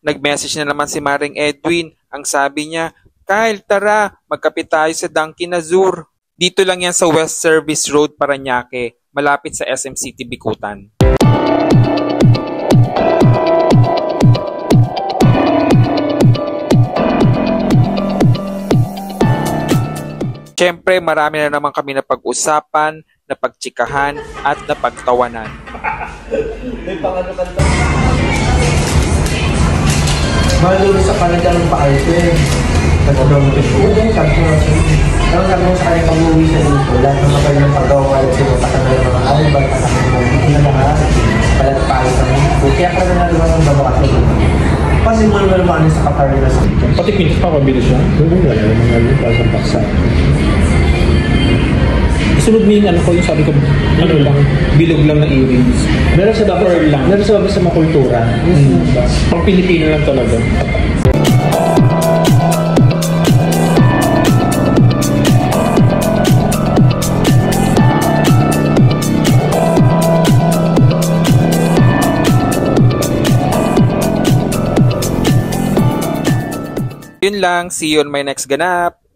Nag-message na naman si Maring Edwin. Ang sabi niya, Kyle, tara, magkape tayo sa Dunkin' Azur. Dito lang yan sa West Service Road, Parañaque, malapit sa SM City, Bicutan. Siyempre, marami na naman kami napag-usapan, napagtsikahan, at napagtawanan. May pangano ka ito. Mahalo sa Canada ng pa-arte. Nag-abang ito. Oo, sabi ko nga siya. Pero sabi mo sa kanya pag-uwi sa dito, lahat ng kapag ng pag-gawa kayo sinutakan na ng mga alibag, katakan na dito na lahat. Palat paayos na dito. Kaya ka na naman ang babakat na dito. Pasimul mo naman sa kapari na sa dito. Pati pintos pa, pabili siya? Oo, wala naman nga dito sa paksa. Sunod mo yung ano ko, yung sabi ko, ano lang, bilog lang na earrings. Meron sa baba, lang. meron sa baba sa mga kultura. Pang Pilipino lang talaga. Yun lang, see you on my next ganap.